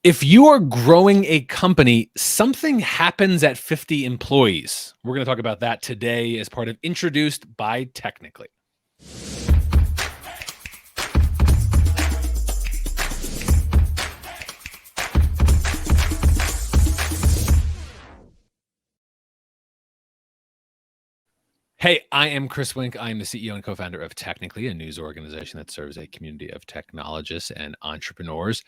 If you are growing a company, something happens at 50 employees. We're going to talk about that today as part of Introduced by Technically. Hey, I am Chris Wink. I am the CEO and co-founder of Technically, a news organization that serves a community of technologists and entrepreneurs.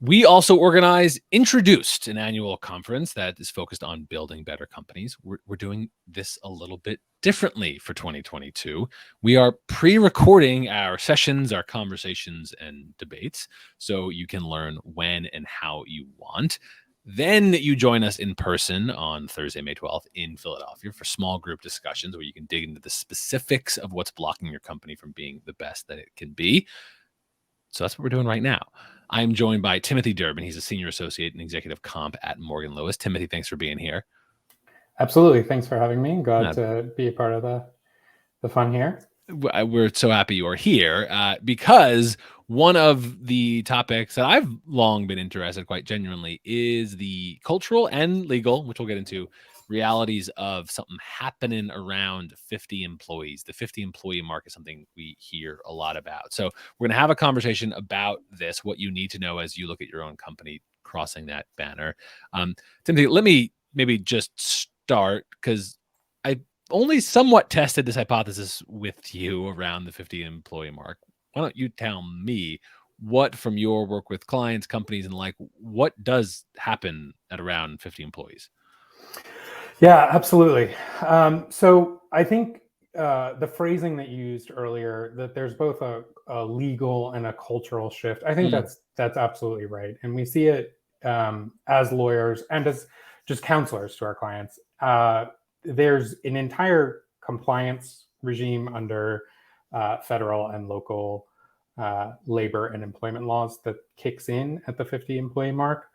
We also organize Introduced, an annual conference that is focused on building better companies. We're doing this a little bit differently for 2022. We are pre-recording our sessions, our conversations, and debates, so you can learn when and how you want. Then you join us in person on Thursday, May 12th in Philadelphia for small group discussions where you can dig into the specifics of what's blocking your company from being the best that it can be. So that's what we're doing right now. I'm joined by Timothy Durbin. He's a senior associate and executive comp at Morgan Lewis. Timothy, thanks for being here. Absolutely. Thanks for having me. Glad to be a part of the fun here. We're so happy you're here because one of the topics that I've long been interested quite genuinely is the cultural and legal, which we'll get into, realities of something happening around 50 employees. The 50 employee mark is something we hear a lot about. So we're going to have a conversation about this, what you need to know as you look at your own company crossing that banner. Timothy, let me maybe just start because I only somewhat tested this hypothesis with you around the 50 employee mark. Why don't you tell me what, from your work with clients, companies, and what does happen at around 50 employees? Yeah, absolutely. So I think the phrasing that you used earlier, that there's both a legal and a cultural shift, I think that's absolutely right. And we see it as lawyers and as just counselors to our clients. There's an entire compliance regime under federal and local labor and employment laws that kicks in at the 50 employee mark.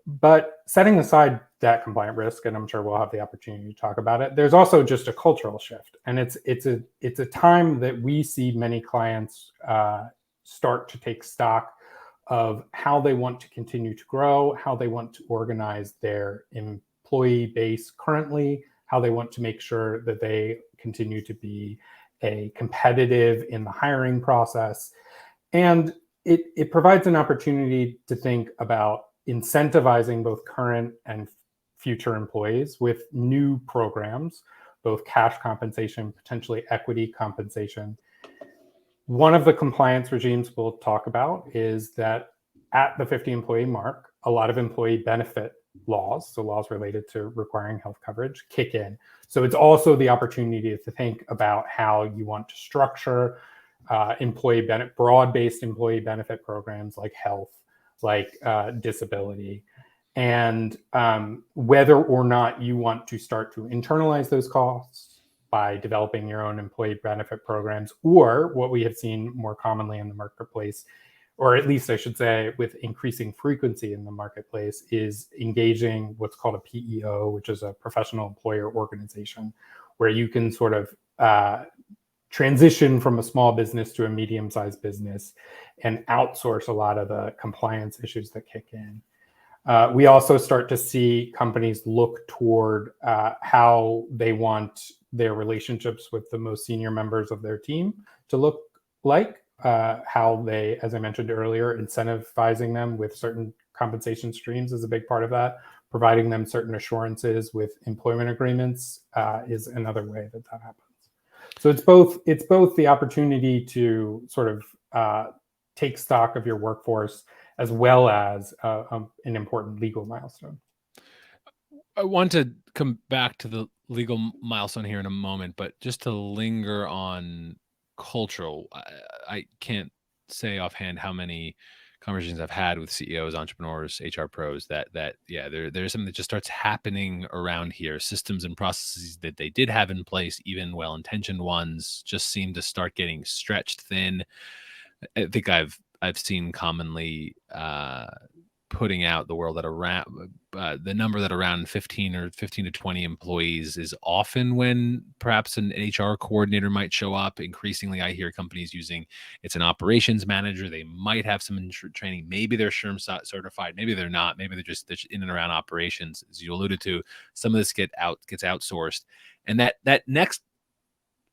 But setting aside that compliant risk, and I'm sure we'll have the opportunity to talk about it, there's also just a cultural shift. And it's a time that we see many clients start to take stock of how they want to continue to grow, how they want to organize their employee base currently, how they want to make sure that they continue to be a competitive in the hiring process. And it provides an opportunity to think about incentivizing both current and future employees with new programs, both cash compensation, potentially equity compensation. One of the compliance regimes we'll talk about is that at the 50 employee mark, a lot of employee benefit laws, so laws related to requiring health coverage, kick in. So it's also the opportunity to think about how you want to structure broad-based employee benefit programs like health, like disability, and whether or not you want to start to internalize those costs by developing your own employee benefit programs, or what we have seen more commonly in the marketplace, or at least I should say with increasing frequency in the marketplace, is engaging what's called a PEO, which is a professional employer organization, where you can sort of transition from a small business to a medium-sized business and outsource a lot of the compliance issues that kick in. We also start to see companies look toward how they want their relationships with the most senior members of their team to look like, how they, as I mentioned earlier, incentivizing them with certain compensation streams is a big part of that. Providing them certain assurances with employment agreements is another way that happens. So it's both the opportunity to sort of take stock of your workforce as well as an important legal milestone. I want to come back to the legal milestone here in a moment, but just to linger on cultural, I can't say offhand how many conversations I've had with CEOs, entrepreneurs, HR pros that there's something that just starts happening around here. Systems and processes that they did have in place, even well-intentioned ones, just seem to start getting stretched thin. I think I've seen commonly putting out the world that around the number that around 15 to 20 employees is often when perhaps an HR coordinator might show up. Increasingly, I hear companies using it's an operations manager. They might have some training. Maybe they're SHRM certified. Maybe they're not. Maybe they're just in and around operations. As you alluded to, some of this gets outsourced, and that next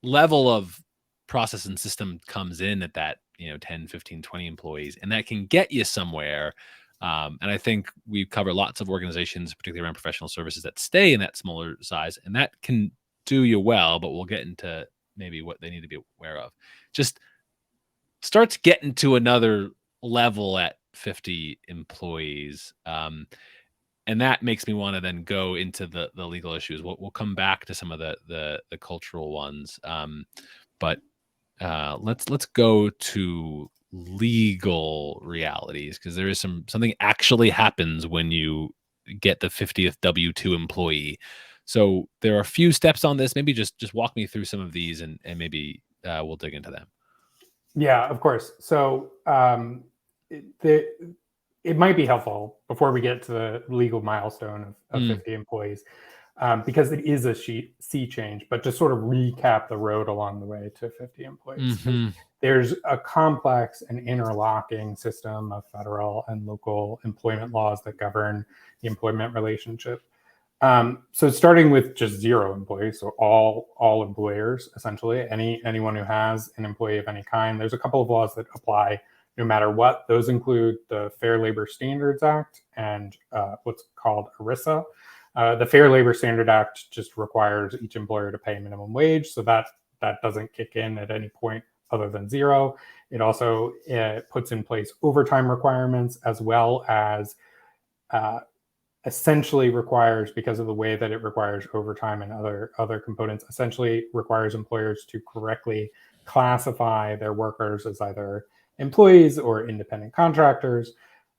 level of process and system comes in at that 10, 15, 20 employees, and that can get you somewhere. And I think we've covered lots of organizations, particularly around professional services, that stay in that smaller size, and that can do you well, but we'll get into maybe what they need to be aware of. Just starts getting to another level at 50 employees. And that makes me want to then go into the legal issues. We'll come back to some of the cultural ones. But let's go to legal realities, because there is something actually happens when you get the 50th W-2 employee. So there are a few steps on this. Maybe just walk me through some of these, and maybe we'll dig into them. Yeah, of course. So it might be helpful before we get to the legal milestone of 50 employees, because it is a sea change, but to sort of recap the road along the way to 50 employees. Mm-hmm. There's a complex and interlocking system of federal and local employment laws that govern the employment relationship. So starting with just 0 employees, so all employers, essentially, anyone who has an employee of any kind, there's a couple of laws that apply no matter what. Those include the Fair Labor Standards Act and what's called ERISA. The Fair Labor Standard Act just requires each employer to pay minimum wage, so that doesn't kick in at any point other than 0. It also puts in place overtime requirements, as well as essentially requires, because of the way that it requires overtime and other components, essentially requires employers to correctly classify their workers as either employees or independent contractors.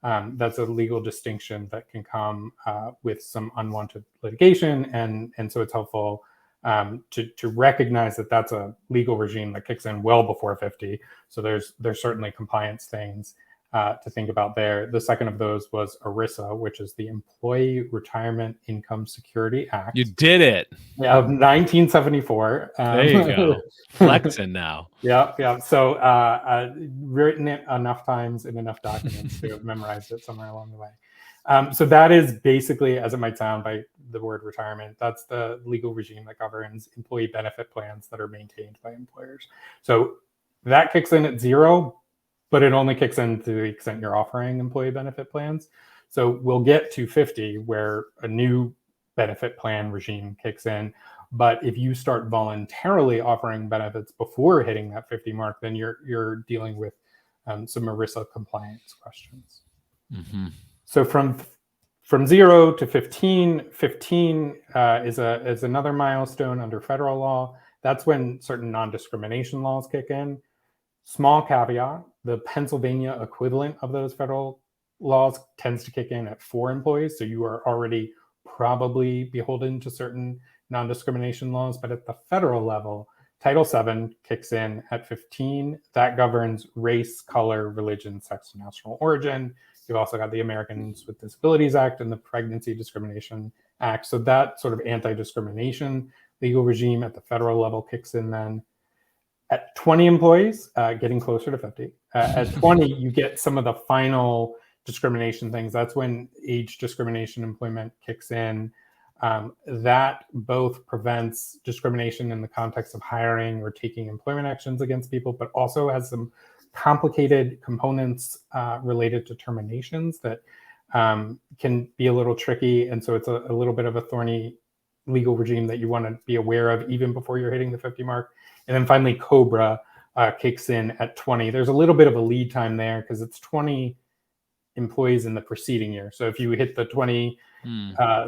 That's a legal distinction that can come with some unwanted litigation, and so it's helpful to recognize that that's a legal regime that kicks in well before 50. So there's certainly compliance things to think about there. The second of those was ERISA, which is the Employee Retirement Income Security Act. You did it. Yeah, of 1974. There you go. Flexing now. Yeah. So written it enough times in enough documents to have memorized it somewhere along the way. So that is basically, as it might sound by the word retirement, that's the legal regime that governs employee benefit plans that are maintained by employers. So that kicks in at 0, but it only kicks in to the extent you're offering employee benefit plans. So we'll get to 50 where a new benefit plan regime kicks in. But if you start voluntarily offering benefits before hitting that 50 mark, then you're dealing with some ERISA compliance questions. Mm-hmm. So from 0 to 15 is another milestone under federal law. That's when certain non-discrimination laws kick in. Small caveat, the Pennsylvania equivalent of those federal laws tends to kick in at 4 employees. So you are already probably beholden to certain non-discrimination laws. But at the federal level, Title VII kicks in at 15. That governs race, color, religion, sex, and national origin. You've also got the Americans with Disabilities Act and the Pregnancy Discrimination Act. So that sort of anti-discrimination legal regime at the federal level kicks in then. At 20 employees, getting closer to 50. At 20, you get some of the final discrimination things. That's when age discrimination employment kicks in. That both prevents discrimination in the context of hiring or taking employment actions against people, but also has some complicated components related to terminations that can be a little tricky. And so it's a little bit of a thorny legal regime that you want to be aware of even before you're hitting the 50 mark. And then finally, COBRA kicks in at 20. There's a little bit of a lead time there because it's 20 employees in the preceding year. So if you hit the 20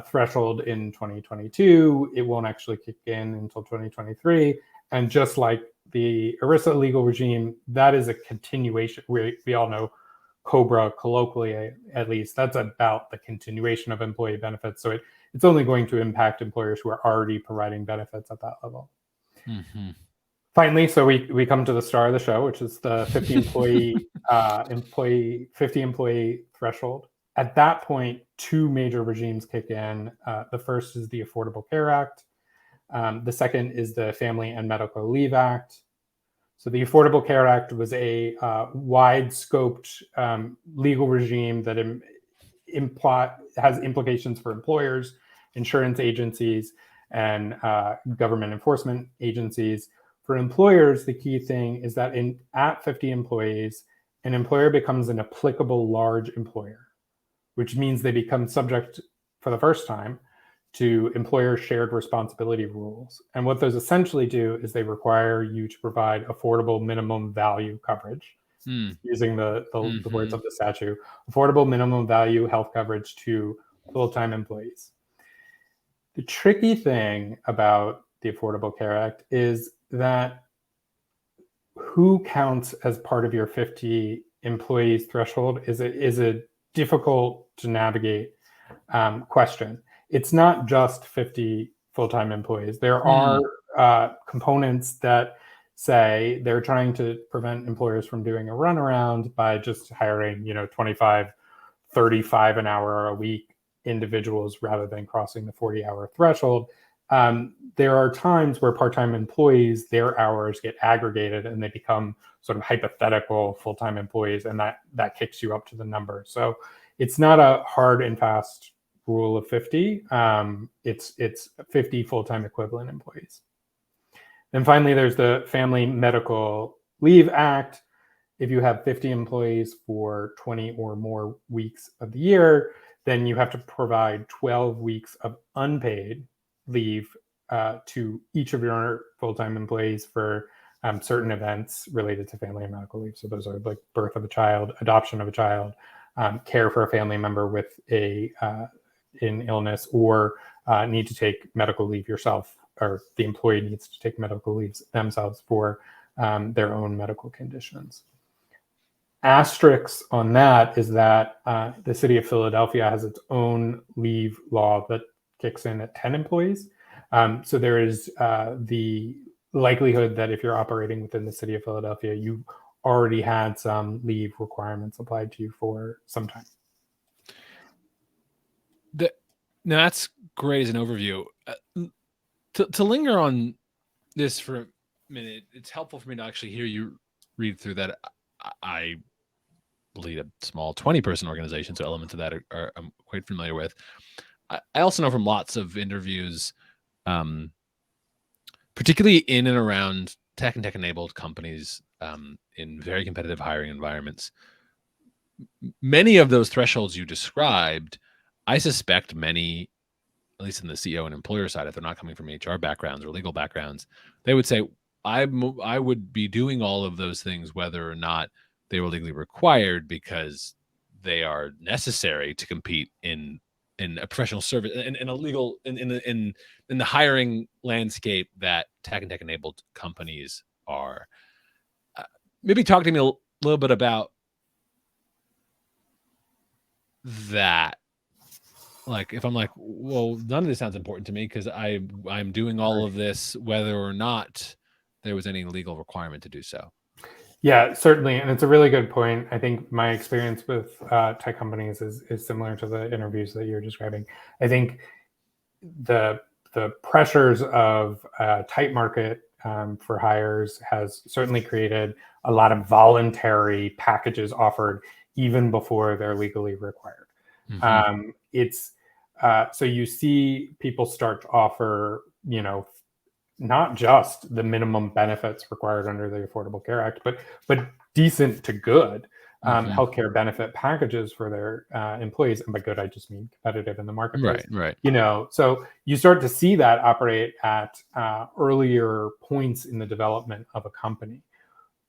threshold in 2022, it won't actually kick in until 2023. And just like the ERISA legal regime, that is a continuation. We all know COBRA colloquially, at least, that's about the continuation of employee benefits. So it's only going to impact employers who are already providing benefits at that level. Mm-hmm. Finally, so we come to the star of the show, which is the 50 employee threshold. At that point, two major regimes kick in. The first is the Affordable Care Act. The second is the Family and Medical Leave Act. So the Affordable Care Act was a wide-scoped legal regime that has implications for employers, insurance agencies, and government enforcement agencies. For employers, the key thing is that at 50 employees, an employer becomes an applicable large employer, which means they become subject for the first time to employer shared responsibility rules. And what those essentially do is they require you to provide affordable minimum value coverage, using the words of the statute, affordable minimum value health coverage to full-time employees. The tricky thing about the Affordable Care Act is that who counts as part of your 50 employees threshold is a difficult to navigate question. It's not just 50 full-time employees. There are components that say they're trying to prevent employers from doing a runaround by just hiring, 25, 35 an hour a week individuals rather than crossing the 40-hour threshold. There are times where part-time employees, their hours get aggregated and they become sort of hypothetical full-time employees, and that kicks you up to the number. So it's not a hard and fast rule of 50. It's 50 full-time equivalent employees. Then finally, there's the Family Medical Leave Act. If you have 50 employees for 20 or more weeks of the year, then you have to provide 12 weeks of unpaid leave to each of your full-time employees for certain events related to family and medical leave. So those are like birth of a child, adoption of a child, care for a family member with an illness, or need to take medical leave yourself, or the employee needs to take medical leaves themselves for their own medical conditions. Asterisks on that is that the city of Philadelphia has its own leave law that kicks in at 10 employees. So there is the likelihood that if you're operating within the city of Philadelphia, you already had some leave requirements applied to you for some time. Now that's great as an overview. To linger on this for a minute, it's helpful for me to actually hear you read through that. I lead a small 20-person organization, so elements of that I'm quite familiar with. I also know from lots of interviews, particularly in and around tech and tech-enabled companies in very competitive hiring environments, many of those thresholds you described, I suspect many, at least in the CEO and employer side, if they're not coming from HR backgrounds or legal backgrounds, they would say, I would be doing all of those things whether or not they were legally required, because they are necessary to compete in a professional service, in a legal, in the hiring landscape that tech and tech-enabled companies are. Maybe talk to me a little bit about that. Like, if I'm like, well, none of this sounds important to me because I'm doing all of this whether or not there was any legal requirement to do so. Yeah, certainly. And it's a really good point. I think my experience with tech companies is similar to the interviews that you're describing. I think the pressures of a tight market for hires has certainly created a lot of voluntary packages offered even before they're legally required. So you see people start to offer, not just the minimum benefits required under the Affordable Care Act, but decent to good healthcare benefit packages for their employees. And by good, I just mean competitive in the marketplace. Right. So you start to see that operate at earlier points in the development of a company.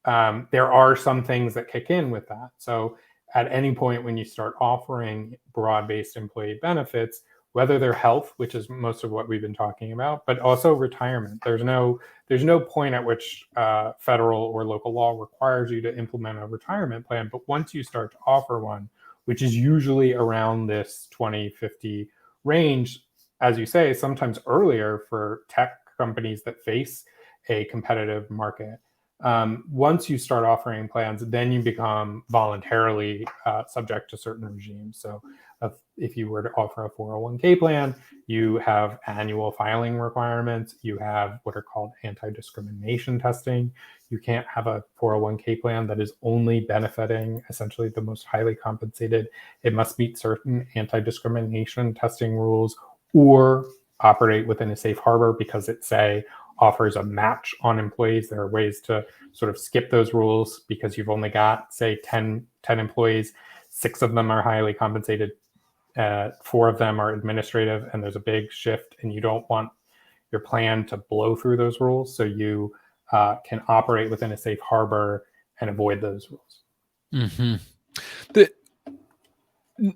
There are some things that kick in with that. So at any point when you start offering broad-based employee benefits, whether they're health, which is most of what we've been talking about, but also retirement. There's no point at which federal or local law requires you to implement a retirement plan. But once you start to offer one, which is usually around this 2050 range, as you say, sometimes earlier for tech companies that face a competitive market, Once you start offering plans, then you become voluntarily subject to certain regimes. So if you were to offer a 401k plan, you have annual filing requirements. You have what are called anti-discrimination testing. You can't have a 401k plan that is only benefiting essentially the most highly compensated. It must meet certain anti-discrimination testing rules or operate within a safe harbor because it, say, offers a match on employees. There are ways to sort of skip those rules because you've only got, say, 10 employees. 6 of them are highly compensated. 4 of them are administrative, and there's a big shift, and you don't want your plan to blow through those rules. So you can operate within a safe harbor and avoid those rules. Mm-hmm.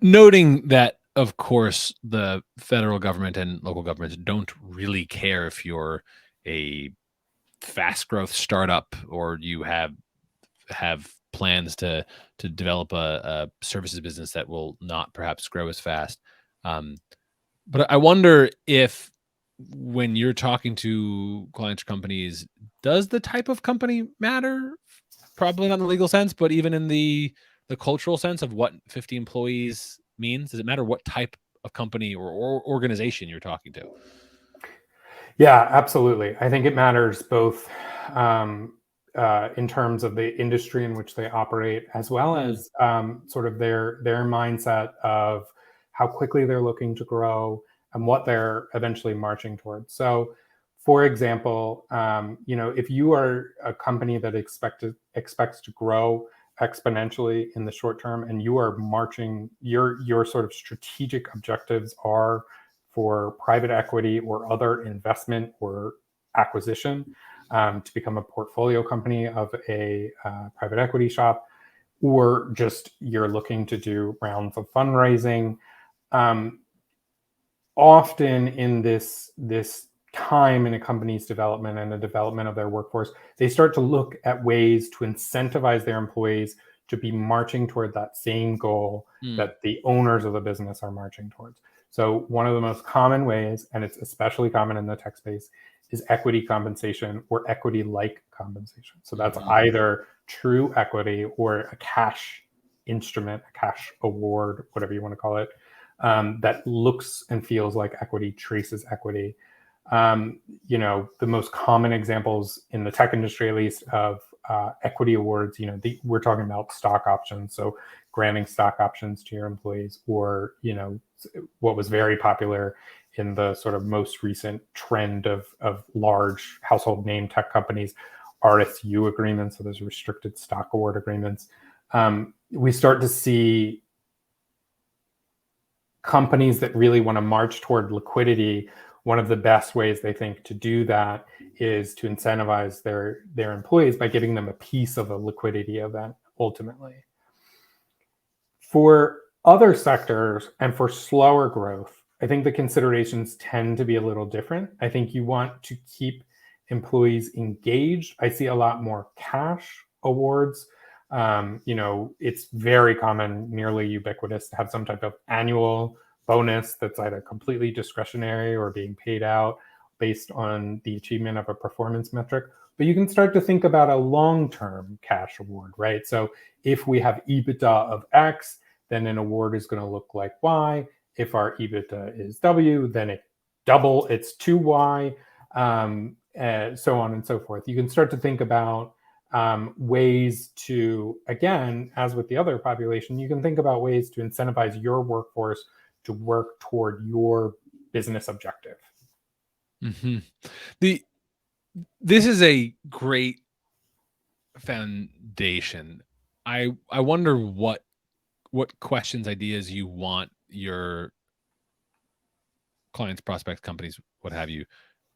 Noting that, of course, the federal government and local governments don't really care if you're a fast growth startup or you have plans to develop a services business that will not perhaps grow as fast. But I wonder if when you're talking to clients or companies, does the type of company matter? Probably not in the legal sense, but even in the cultural sense of what 50 employees means, does it matter what type of company or organization you're talking to? Yeah, absolutely. I think it matters both in terms of the industry in which they operate, as well as sort of their mindset of how quickly they're looking to grow and what they're eventually marching towards. So, for example, if you are a company that expects to grow exponentially in the short term, and you are marching, your sort of strategic objectives are for private equity or other investment or acquisition, to become a portfolio company of a private equity shop, or just you're looking to do rounds of fundraising. Often in this time in a company's development and the development of their workforce, they start to look at ways to incentivize their employees to be marching toward that same goal that the owners of the business are marching towards. So one of the most common ways, and it's especially common in the tech space, is equity compensation or equity-like compensation. So that's either true equity or a cash instrument, a cash award, whatever you want to call it, that looks and feels like equity, traces equity. The most common examples in the tech industry, at least, of equity awards, we're talking about stock options. So granting stock options to your employees, or, what was very popular in the sort of most recent trend of large household name tech companies, RSU agreements, so those restricted stock award agreements. We start to see companies that really want to march toward liquidity. One of the best ways they think to do that is to incentivize their employees by giving them a piece of a liquidity event, ultimately. For other sectors and for slower growth, I think the considerations tend to be a little different. I think you want to keep employees engaged. I see a lot more cash awards. It's very common, nearly ubiquitous, to have some type of annual bonus that's either completely discretionary or being paid out based on the achievement of a performance metric. But you can start to think about a long-term cash award, right? So if we have EBITDA of X, then an award is going to look like Y. If our EBITDA is W, then it's 2Y, so on and so forth. You can start to think about ways to, again, as with the other population, you can think about ways to incentivize your workforce to work toward your business objective. Mm-hmm. This is a great foundation. I wonder what questions, ideas you want your clients, prospects, companies, what have you,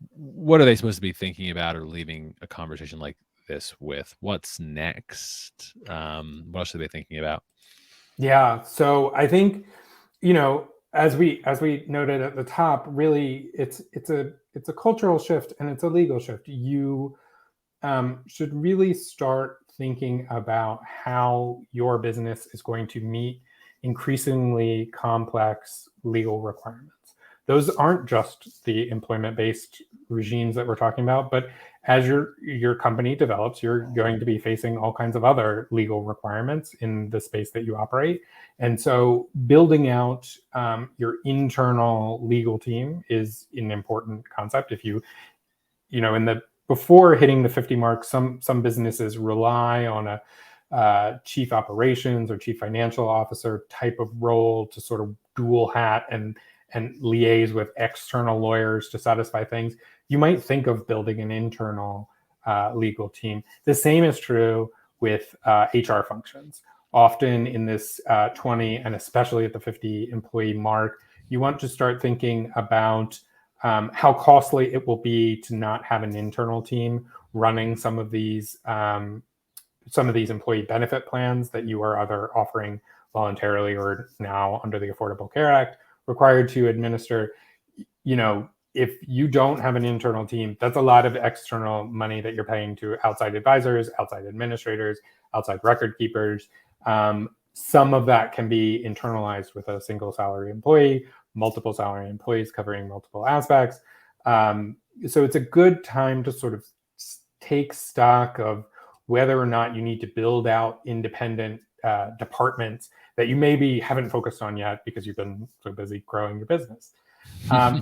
what are they supposed to be thinking about or leaving a conversation like this with? What's next? What else are they thinking about? Yeah. So I think, as we noted at the top, really it's a cultural shift and it's a legal shift. You should really start thinking about how your business is going to meet increasingly complex legal requirements. those aren't just the employment-based regimes that we're talking about, but as your company develops, you're going to be facing all kinds of other legal requirements in the space that you operate. And so building out your internal legal team is an important concept. If you know, before hitting the 50 mark, some businesses rely on a chief operations or chief financial officer type of role to sort of dual hat and liaise with external lawyers to satisfy things. You might think of building an internal legal team. The same is true with HR functions. Often in this 20 and especially at the 50 employee mark, you want to start thinking about how costly it will be to not have an internal team running some of these employee benefit plans that you are either offering voluntarily or now under the Affordable Care Act required to administer. You know, if you don't have an internal team, that's a lot of external money that you're paying to outside advisors, outside administrators, outside record keepers. Some of that can be internalized with a single salary employee, multiple salary employees covering multiple aspects. So it's a good time to sort of take stock of whether or not you need to build out independent departments that you maybe haven't focused on yet because you've been so busy growing your business.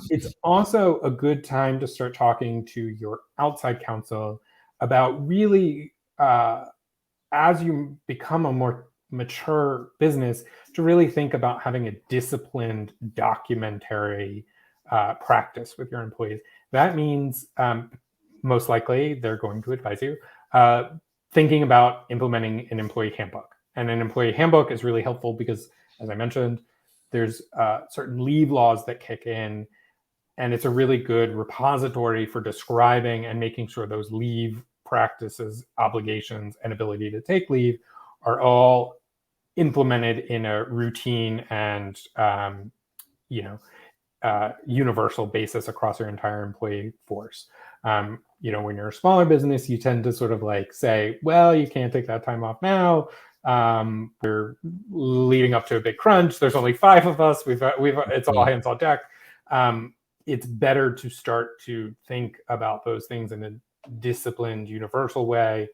It's also a good time to start talking to your outside counsel about really, as you become a more mature business, to really think about having a disciplined documentary practice with your employees. That means most likely they're going to advise you thinking about implementing an employee handbook. And an employee handbook is really helpful because, as I mentioned, there's certain leave laws that kick in, and it's a really good repository for describing and making sure those leave practices, obligations, and ability to take leave are all implemented in a routine and universal basis across your entire employee force. You know, when you're a smaller business, you tend to sort of like say, well, you can't take that time off now. We're leading up to a big crunch. There's only 5 of us. It's all hands on deck. It's better to start to think about those things in a disciplined, universal way.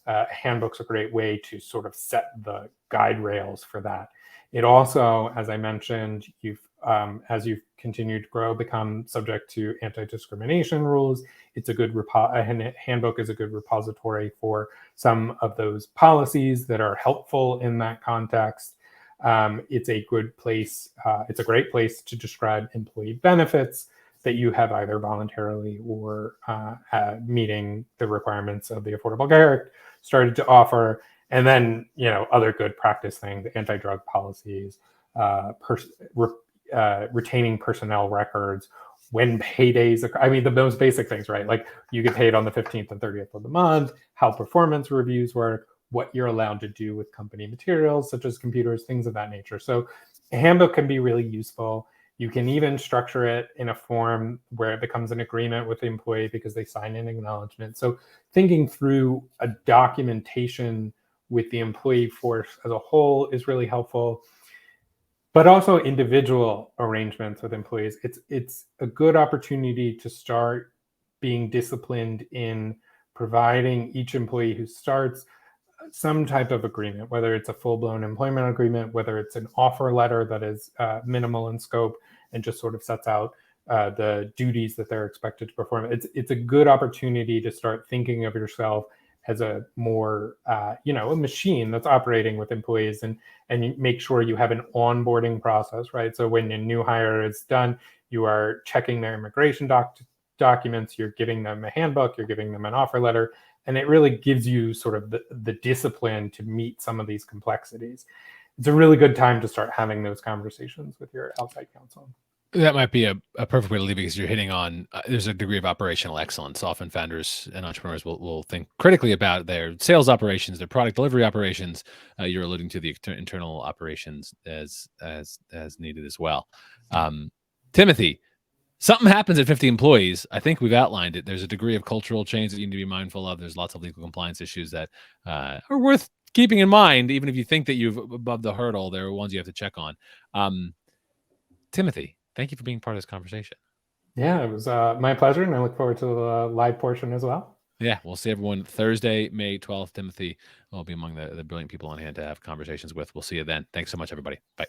Handbook's a great way to sort of set the guide rails for that. It also, as I mentioned, as you've continued to grow, become subject to anti-discrimination rules. It's a good handbook is a good repository for some of those policies that are helpful in that context. It's a good place. It's a great place to describe employee benefits that you have either voluntarily or meeting the requirements of the Affordable Care Act started to offer. And then, you know, other good practice things, anti-drug policies, retaining personnel records, when paydays occur. I mean, the most basic things, right? Like you get paid on the 15th and 30th of the month, how performance reviews work, what you're allowed to do with company materials, such as computers, things of that nature. So a handbook can be really useful. You can even structure it in a form where it becomes an agreement with the employee because they sign an acknowledgement. So thinking through a documentation with the employee force as a whole is really helpful. But also individual arrangements with employees. It's a good opportunity to start being disciplined in providing each employee who starts some type of agreement, whether it's a full-blown employment agreement, whether it's an offer letter that is minimal in scope and just sort of sets out the duties that they're expected to perform. It's a good opportunity to start thinking of yourself as a more, a machine that's operating with employees, and you make sure you have an onboarding process, right? So when a new hire is done, you are checking their immigration documents, you're giving them a handbook, you're giving them an offer letter, and it really gives you sort of the discipline to meet some of these complexities. It's a really good time to start having those conversations with your outside counsel. That might be a perfect way to leave it, because you're hitting on there's a degree of operational excellence. Often founders and entrepreneurs will think critically about their sales operations, their product delivery operations. You're alluding to the internal operations as needed as well. Timothy, something happens at 50 employees. I think we've outlined it. There's a degree of cultural change that you need to be mindful of. There's lots of legal compliance issues that are worth keeping in mind. Even if you think that you've above the hurdle, there are ones you have to check on. Timothy, Thank you for being part of this conversation. Yeah, it was my pleasure, and I look forward to the live portion as well. Yeah, we'll see everyone Thursday, May 12th. Timothy will be among the brilliant people on hand to have conversations with. We'll see you then. Thanks so much, everybody. Bye.